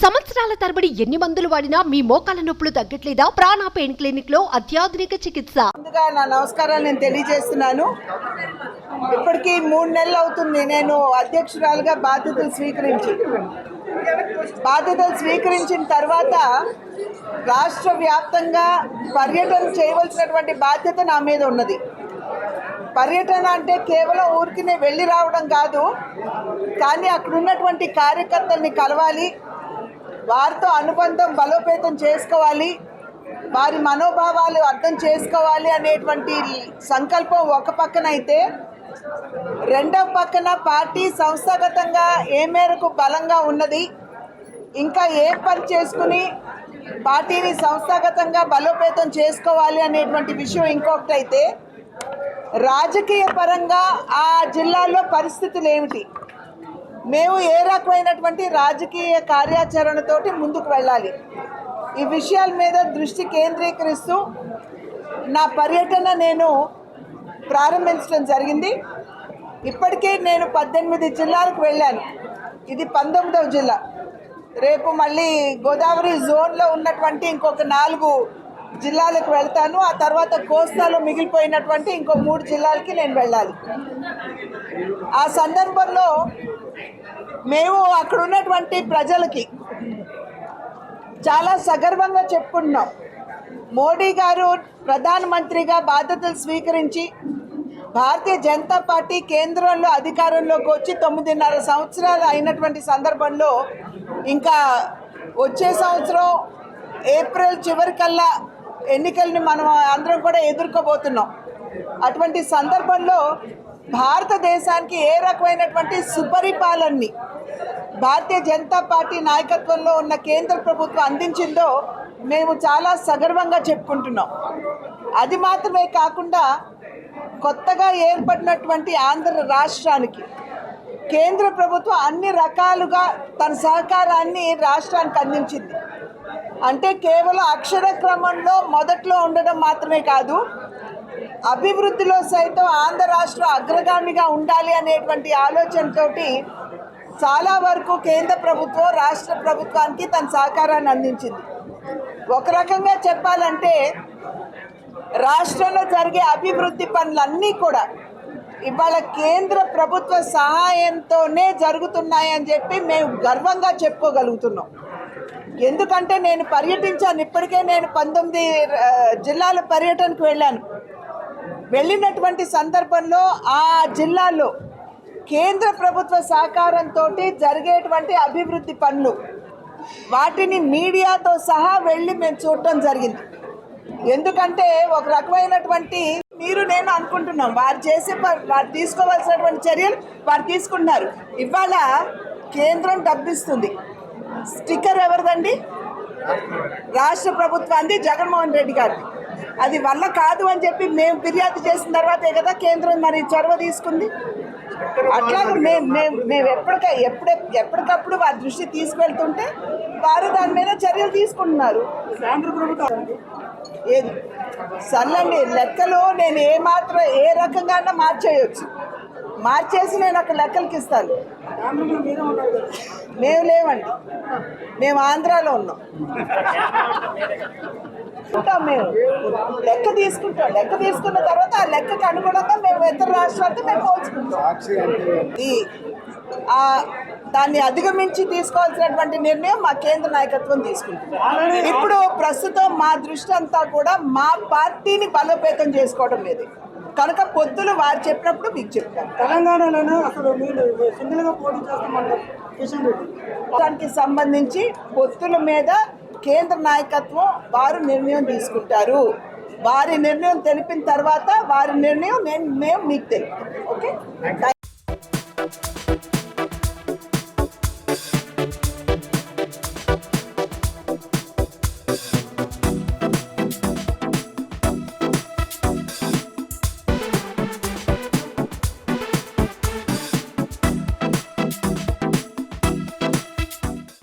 సంవత్సరాల తరబడి ఎన్ని మందులు వాడినా మీ మోకాల నొప్పులు తగ్గట్లేదా? ప్రాణ పెయిన్ క్లినిక్ లో అత్యాధునిక చికిత్స. ముందుగా నా నమస్కారాలు నేను తెలియజేస్తున్నాను. ఇప్పటికీ 3 నెలలు అవుతుంది నేను అధ్యక్షురాలుగా బాధ్యతలు స్వీకరించిన తర్వాత రాష్ట్ర వ్యాప్తంగా పర్యటన చేయవలసినటువంటి బాధ్యత నా మీద ఉన్నది. పర్యటన అంటే కేవలం ఊరికినే వెళ్ళి రావడం కాదు, కానీ అక్కడ ఉన్నటువంటి కార్యకర్తల్ని కలవాలి, వారితో అనుబంధం బలోపేతం చేసుకోవాలి, వారి మనోభావాలు అర్థం చేసుకోవాలి అనేటువంటి సంకల్పం ఒక పక్కన అయితే, రెండవ పక్కన పార్టీ సంస్థాగతంగా ఏ మేరకు బలంగా ఉన్నది, ఇంకా ఏ పని చేసుకుని పార్టీని సంస్థాగతంగా బలోపేతం చేసుకోవాలి అనేటువంటి విషయం ఇంకొకటి అయితే, రాజకీయ పరంగా ఆ జిల్లాలో పరిస్థితులు ఏమిటి, మేము ఏ రకమైనటువంటి రాజకీయ కార్యాచరణతోటి ముందుకు వెళ్ళాలి, ఈ విషయాల మీద దృష్టి కేంద్రీకరిస్తూ నా పర్యటన నేను ప్రారంభించడం జరిగింది. ఇప్పటికే నేను 18 జిల్లాలకు వెళ్ళాను. ఇది 19వ జిల్లా. రేపు మళ్ళీ గోదావరి జోన్లో ఉన్నటువంటి ఇంకొక 4 జిల్లాలకు వెళ్తాను. ఆ తర్వాత కోస్తాలో మిగిలిపోయినటువంటి ఇంకో 3 జిల్లాలకి నేను వెళ్ళాలి. ఆ సందర్భంలో మేము అక్కడ ఉన్నటువంటి ప్రజలకి చాలా సగర్వంగా చెప్పుకుంటున్నాం. మోడీ గారు ప్రధానమంత్రిగా బాధ్యతలు స్వీకరించి భారతీయ జనతా పార్టీ కేంద్రంలో అధికారంలోకి వచ్చి 9.5 సంవత్సరాలు అయినటువంటి సందర్భంలో, ఇంకా వచ్చే సంవత్సరం ఏప్రిల్ చివరికల్లా ఎన్నికల్ని మనం అందరం కూడా ఎదుర్కోబోతున్నాం. అటువంటి సందర్భంలో భారతదేశానికి ఏ రకమైనటువంటి సుపరిపాలనని భారతీయ జనతా పార్టీ నాయకత్వంలో ఉన్న కేంద్ర ప్రభుత్వం అందించిందో మేము చాలా సగర్వంగా చెప్పుకుంటున్నాం. అది మాత్రమే కాకుండా కొత్తగా ఏర్పడినటువంటి ఆంధ్ర రాష్ట్రానికి కేంద్ర ప్రభుత్వం అన్ని రకాలుగా తన సహకారాన్ని రాష్ట్రానికి అందించింది. అంటే కేవలం అక్షర క్రమంలో మొదట్లో ఉండడం మాత్రమే కాదు, అభివృద్ధిలో సైతం ఆంధ్ర రాష్ట్రం అగ్రగామిగా ఉండాలి అనేటువంటి ఆలోచనతోటి చాలా వరకు కేంద్ర ప్రభుత్వం రాష్ట్ర ప్రభుత్వానికి తన సహకారాన్ని అందించింది. ఒక రకంగా చెప్పాలంటే రాష్ట్రంలో జరిగే అభివృద్ధి పనులన్నీ కూడా ఇవాళ కేంద్ర ప్రభుత్వ సహాయంతోనే జరుగుతున్నాయని చెప్పి మేము గర్వంగా చెప్పుకోగలుగుతున్నాం. ఎందుకంటే నేను పర్యటించాను. ఇప్పటికే నేను 19 జిల్లాల పర్యటనకు వెళ్ళాను. వెళ్ళినటువంటి సందర్భంలో ఆ జిల్లాలో కేంద్ర ప్రభుత్వ సహకారంతో జరిగేటువంటి అభివృద్ధి పనులు, వాటిని మీడియాతో సహా వెళ్ళి మేము చూడటం జరిగింది. ఎందుకంటే ఒక రకమైనటువంటి మీరు నేను అనుకుంటున్నాం వారు తీసుకోవాల్సినటువంటి చర్యలు వారు తీసుకుంటున్నారు. ఇవాళ కేంద్రం డబ్బిస్తుంది. స్టిక్కర్ ఎవరిదండి? రాష్ట్ర ప్రభుత్వాన్ని, జగన్మోహన్ రెడ్డి గారిది. అది వల్ల కాదు అని చెప్పి మేము ఫిర్యాదు చేసిన తర్వాతే కదా కేంద్రం మరి చొరవ తీసుకుంది. అట్లాగే మేము ఎప్పటికప్పుడు వారి దృష్టి తీసుకెళ్తుంటే వారు దాని మీద చర్యలు తీసుకుంటున్నారు. కేంద్ర ప్రభుత్వం ఏది సర్లండి, లెక్కలు నేను ఏ రకంగా మార్చేసి నేను అక్కడ లెక్కలకి ఇస్తాను. మేము లేవండి, మేము ఆంధ్రాలో ఉన్నాం. మేము లెక్క తీసుకున్న తర్వాత ఆ లెక్కకు అనుగుణంగా మేము ఇతర రాష్ట్రాలతో మేము పోల్చుకుంటాం. దాన్ని అధిగమించి తీసుకోవాల్సినటువంటి నిర్ణయం మా కేంద్ర నాయకత్వం తీసుకుంటుంది. ఇప్పుడు ప్రస్తుతం మా దృష్టి అంతా కూడా మా పార్టీని బలోపేతం చేసుకోవడం లేదు కనుక పొత్తులు వారు చెప్పినప్పుడు మీకు చెప్తాను. తెలంగాణలోనే అసలు సింగిల్గా పోటీ చేస్తామన్నారు. దానికి సంబంధించి పొత్తుల మీద కేంద్ర నాయకత్వం వారు నిర్ణయం తీసుకుంటారు. వారి నిర్ణయం తెలిపిన తర్వాత వారి నిర్ణయం మేము మీకు తెలుపుతాం. ఓకే.